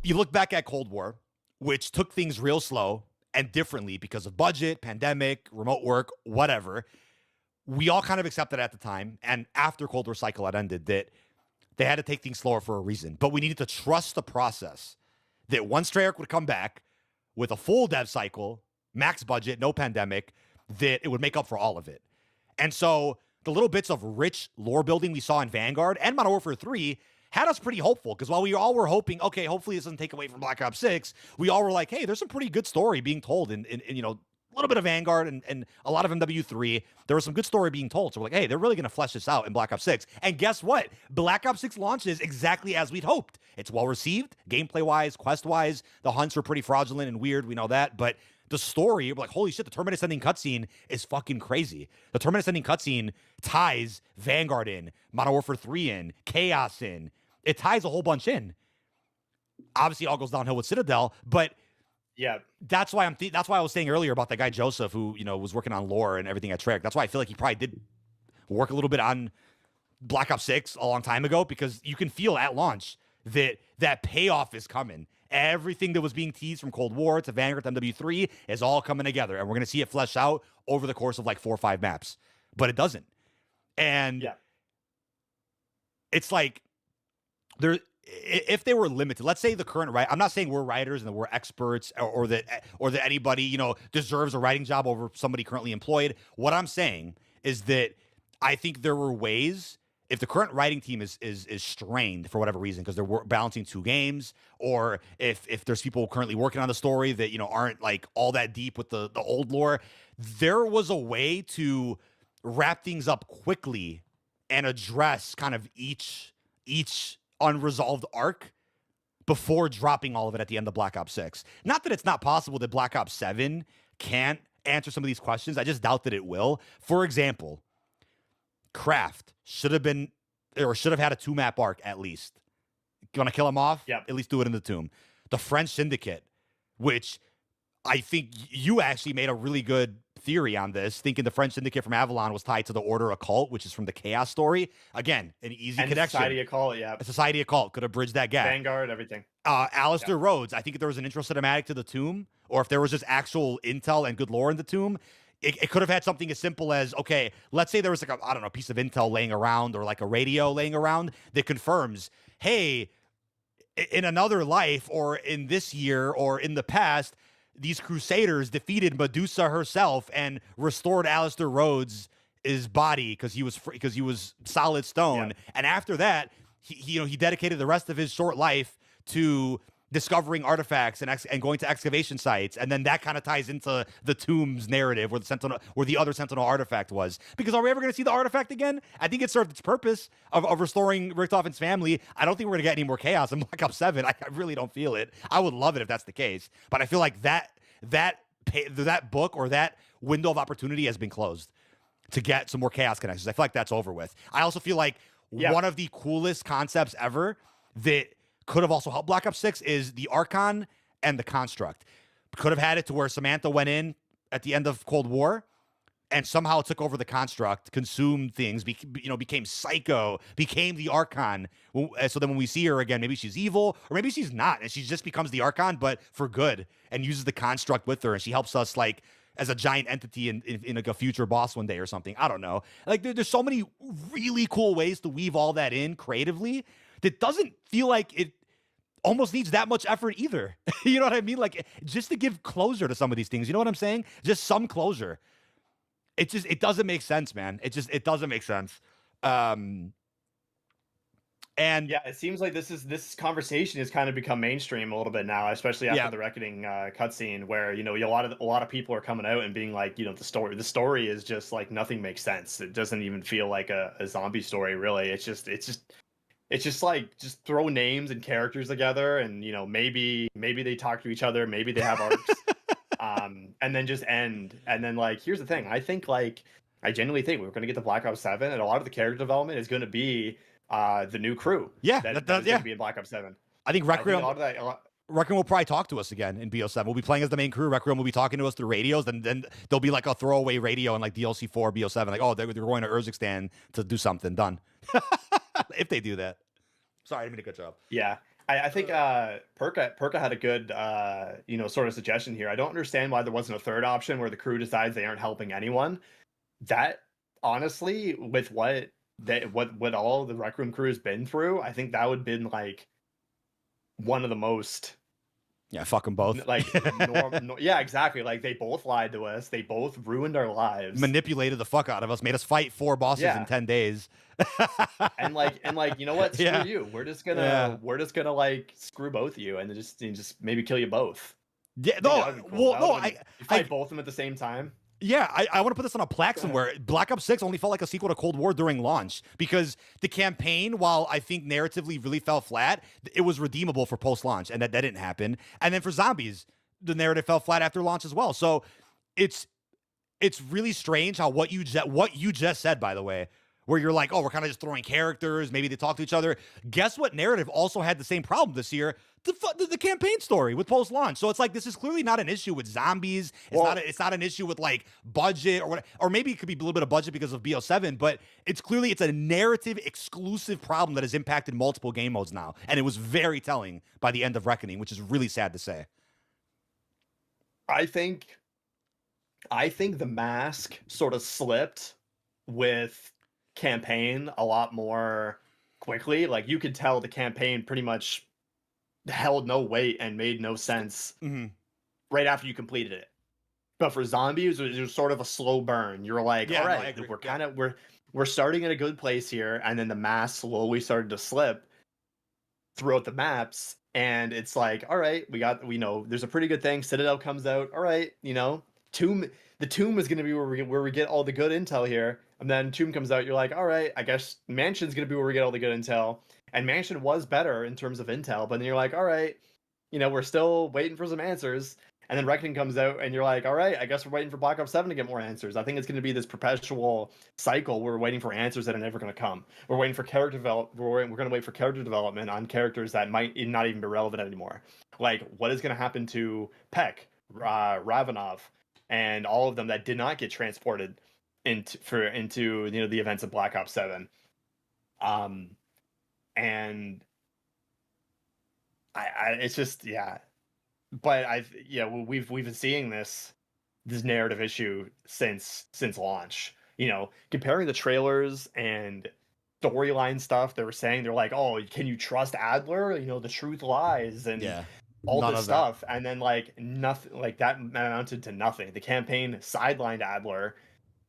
you look back at Cold War, which took things real slow and differently because of budget, pandemic, remote work, whatever. We all kind of accepted at the time, and after Cold War cycle had ended, that they had to take things slower for a reason. But we needed to trust the process that once Treyarch would come back with a full dev cycle, max budget, no pandemic, that it would make up for all of it. And so the little bits of rich lore building we saw in Vanguard and Modern Warfare 3 had us pretty hopeful, because while we all were hoping, okay, hopefully this doesn't take away from Black Ops 6, we all were like, hey, there's some pretty good story being told in you know, a little bit of Vanguard and a lot of MW3. There was some good story being told. So we're like, hey, they're really going to flesh this out in Black Ops 6. And guess what? Black Ops 6 launches exactly as we'd hoped. It's well received, gameplay-wise, quest-wise. The hunts were pretty fraudulent and weird. We know that. But the story, we're like, holy shit, the Terminus ending cutscene is fucking crazy. The Terminus ending cutscene ties Vanguard in, Modern Warfare 3 in, Chaos in. It ties a whole bunch in. Obviously, it all goes downhill with Citadel, but yeah, that's why that's why I was saying earlier about that guy Joseph, who, you know, was working on lore and everything at Treyarch. That's why I feel like he probably did work a little bit on Black Ops 6 a long time ago, because you can feel at launch that that payoff is coming. Everything that was being teased from Cold War to Vanguard to MW3 is all coming together, and we're going to see it flesh out over the course of like 4 or 5 maps. But it doesn't. And yeah, it's like, there, if they were limited, let's say the current writer, I'm not saying we're writers and that we're experts, or that anybody, you know, deserves a writing job over somebody currently employed. What I'm saying is that I think there were ways, if the current writing team is strained for whatever reason, because they're balancing 2 games, or if there's people currently working on the story that, you know, aren't like all that deep with the old lore, there was a way to wrap things up quickly and address kind of each unresolved arc before dropping all of it at the end of Black Ops 6. Not that it's not possible that Black Ops 7 can't answer some of these questions. I just doubt that it will. For example, Kraft should have had a 2-map arc at least. You want to kill him off? Yeah. At least do it in the tomb. The French Syndicate, which I think you actually made a really good theory on this, thinking the French Syndicate from Avalon was tied to the Order Occult, which is from the Chaos story. Again, an easy connection. Society Occult, yeah. A Society Occult could have bridged that gap. Vanguard, everything. Alistair Rhodes, I think if there was an intro cinematic to the tomb, or if there was just actual intel and good lore in the tomb, it could have had something as simple as, okay, let's say there was like a piece of intel laying around, or like a radio laying around that confirms, hey, in another life, or in this year, or in the past, these Crusaders defeated Medusa herself and restored Alistair Rhodes' body because he was solid stone. Yeah. And after that, he dedicated the rest of his short life to discovering artifacts and going to excavation sites, and then that kind of ties into the Tombs narrative, where the other Sentinel artifact was. Because are we ever going to see the artifact again? I think it served its purpose of restoring Richthofen's family. I don't think we're going to get any more chaos in Black Ops 7. I really don't feel it. I would love it if that's the case, but I feel like that book, or that window of opportunity, has been closed to get some more chaos connections. I feel like that's over with. I also feel like one of the coolest concepts ever that could have also helped Black Ops 6 is the Archon and the Construct. Could have had it to where Samantha went in at the end of Cold War and somehow took over the Construct, consumed things, became psycho, became the Archon. So then when we see her again, maybe she's evil, or maybe she's not, and she just becomes the Archon, but for good, and uses the Construct with her, and she helps us, like, as a giant entity in like a future boss one day or something. I don't know. Like, there's so many really cool ways to weave all that in creatively that doesn't feel like it almost needs that much effort either. You know what I mean? Like, just to give closure to some of these things. You know what I'm saying? Just some closure. It doesn't make sense, man. It doesn't make sense. And yeah, it seems like this conversation has kind of become mainstream a little bit now, especially after the Reckoning cutscene, where, you know, a lot of people are coming out and being like, you know, the story is just like, nothing makes sense. It doesn't even feel like a zombie story, really. It's just like, just throw names and characters together, and, you know, maybe they talk to each other, maybe they have arcs, and then just end. And then, like, here's the thing: I genuinely think we're going to get to Black Ops 7, and a lot of the character development is going to be the new crew. Yeah, that's going to be in Black Ops 7. I think Requiem will probably talk to us again in BO7. We'll be playing as the main crew. Requiem will be talking to us through radios, and then there'll be like a throwaway radio in like DLC 4, BO7. Like, oh, they're going to Urzikstan to do something. Done. If they do that. Sorry, I didn't mean to cut you off. Yeah. I think Perka had a good sort of suggestion here. I don't understand why there wasn't a third option where the crew decides they aren't helping anyone. That honestly, with what all the Rec Room crew has been through, I think that would have been like one of the most Yeah, fuck them both. like yeah, exactly. Like they both lied to us. They both ruined our lives. Manipulated the fuck out of us, made us fight 4 bosses in 10 days. and you know what? Screw Yeah. you. We're just gonna like screw both of you and just maybe kill you both. Yeah, You fight both of them at the same time. Yeah, I want to put this on a plaque somewhere. Black Ops 6 only felt like a sequel to Cold War during launch because the campaign, while I think narratively really fell flat, it was redeemable for post-launch, and that didn't happen. And then for Zombies, the narrative fell flat after launch as well. So it's really strange how what you just said, by the way, where you're like, oh, we're kind of just throwing characters, maybe they talk to each other. Guess what narrative also had the same problem this year? The campaign story with post-launch. So it's like, this is clearly not an issue with Zombies. It's not an issue with like budget or maybe it could be a little bit of budget because of BO7, but it's a narrative exclusive problem that has impacted multiple game modes now. And it was very telling by the end of Reckoning, which is really sad to say. I think the mask sort of slipped with campaign a lot more quickly. Like you could tell the campaign pretty much held no weight and made no sense right after you completed it. But for Zombies, it was sort of a slow burn. You're like, all right, we're starting in a good place here, and then the mask slowly started to slip throughout the maps, and it's like, all right, we know there's a pretty good thing. Citadel comes out, all right, the Tomb is going to be where we get all the good intel here. And then Tomb comes out, you're like, all right, I guess Mansion's going to be where we get all the good intel. And Mansion was better in terms of intel, but then you're like, all right, we're still waiting for some answers. And then Reckoning comes out, and you're like, all right, I guess we're waiting for Black Ops 7 to get more answers. I think it's going to be this perpetual cycle where we're waiting for answers that are never going to come. We're waiting for character development. We're going to wait for character development on characters that might not even be relevant anymore. Like, what is going to happen to Peck, Ravenov, and all of them that did not get transported into the events of Black Ops 7. And it's just, yeah. But we've been seeing this narrative issue since launch. Comparing the trailers and storyline stuff, they were saying, they're like, oh, can you trust Adler? The truth lies and all this stuff. And then like nothing, like that amounted to nothing. The campaign sidelined Adler,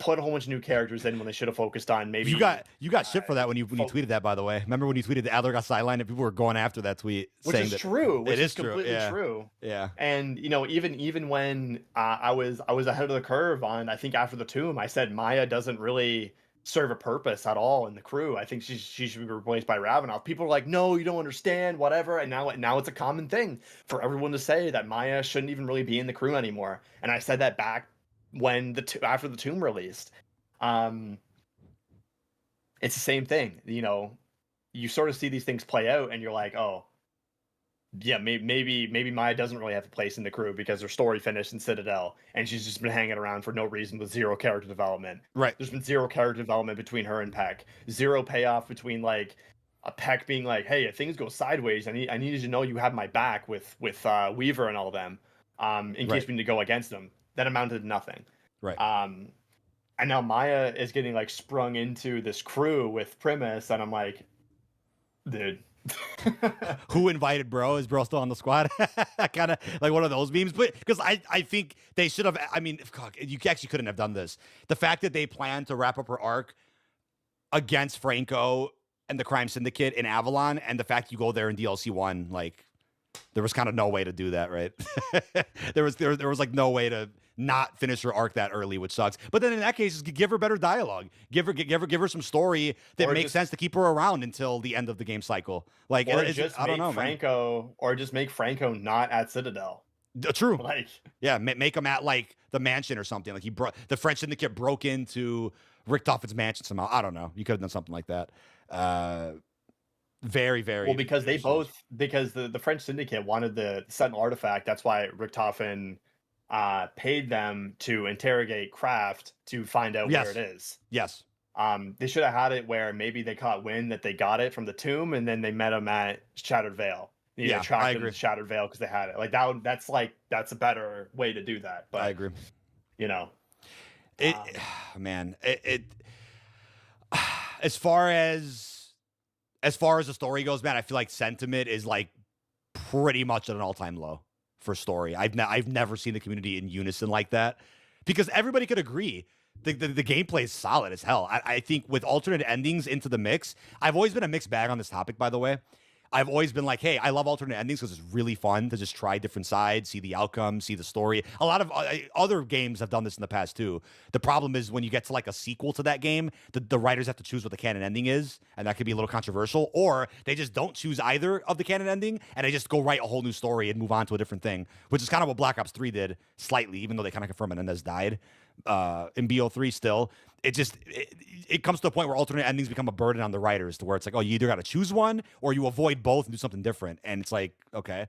put a whole bunch of new characters in when they should have focused on maybe. You got shit for that when you tweeted that, by the way. Remember when you tweeted that Adler got sidelined and people were going after that tweet, saying that true. Which it is completely true. Yeah. And even when I was ahead of the curve on, I think after the Tomb, I said Maya doesn't really serve a purpose at all in the crew. I think she should be replaced by Ravenov. People are like, no, you don't understand, whatever. And now it's a common thing for everyone to say that Maya shouldn't even really be in the crew anymore. And I said that back when after the Tomb released. It's the same thing. You sort of see these things play out and you're like, oh yeah, maybe Maya doesn't really have a place in the crew because her story finished in Citadel and she's just been hanging around for no reason with zero character development. Right. There's been zero character development between her and Peck. Zero payoff between like a Peck being like, hey, if things go sideways, I need you to know you have my back with Weaver and all them, in case we need to go against them. That amounted to nothing. Right. And now Maya is getting like sprung into this crew with Primus, and I'm like, dude. Who invited bro? Is bro still on the squad? Kind of like one of those memes. But because I think they should have, I mean, you actually couldn't have done this. The fact that they planned to wrap up her arc against Franco and the Crime Syndicate in Avalon, and the fact you go there in DLC 1, like, there was kind of no way to do that, right? there was like no way to not finish her arc that early, which sucks. But then in that case, just give her better dialogue. Give her some story that makes sense to keep her around until the end of the game cycle. Like, I don't know, Franco, or just make Franco not at Citadel. True. Like, yeah, make him at like the mansion or something. Like the French Syndicate broke into Richtofen's mansion somehow. I don't know. You could have done something like that. Very, very well, because the French Syndicate wanted the Sentinel artifact. That's why Richtofen paid them to interrogate Kraft to find out where it is. Yes. They should have had it where maybe they caught wind that they got it from the Tomb, and then they met him at Shattered Veil. Yeah, attract I them agree. to Shattered Veil because they had it. Like that's a better way to do that. I But agree. you know, It, um, man, as far as the story goes, man, I feel like sentiment is like pretty much at an all-time low for story. I've never seen the community in unison like that because everybody could agree the gameplay is solid as hell. I think with alternate endings into the mix, I've always been a mixed bag on this topic, by the way. I've always been like, hey, I love alternate endings because it's really fun to just try different sides, see the outcome, see the story. A lot of other games have done this in the past too. The problem is when you get to like a sequel to that game, the writers have to choose what the canon ending is, and that could be a little controversial. Or they just don't choose either of the canon ending, and they just go write a whole new story and move on to a different thing, which is kind of what Black Ops 3 did slightly, even though they kind of confirm Menendez died in BO3 still. It comes to a point where alternate endings become a burden on the writers to where it's like, oh, you either got to choose one or you avoid both and do something different. And it's like, okay.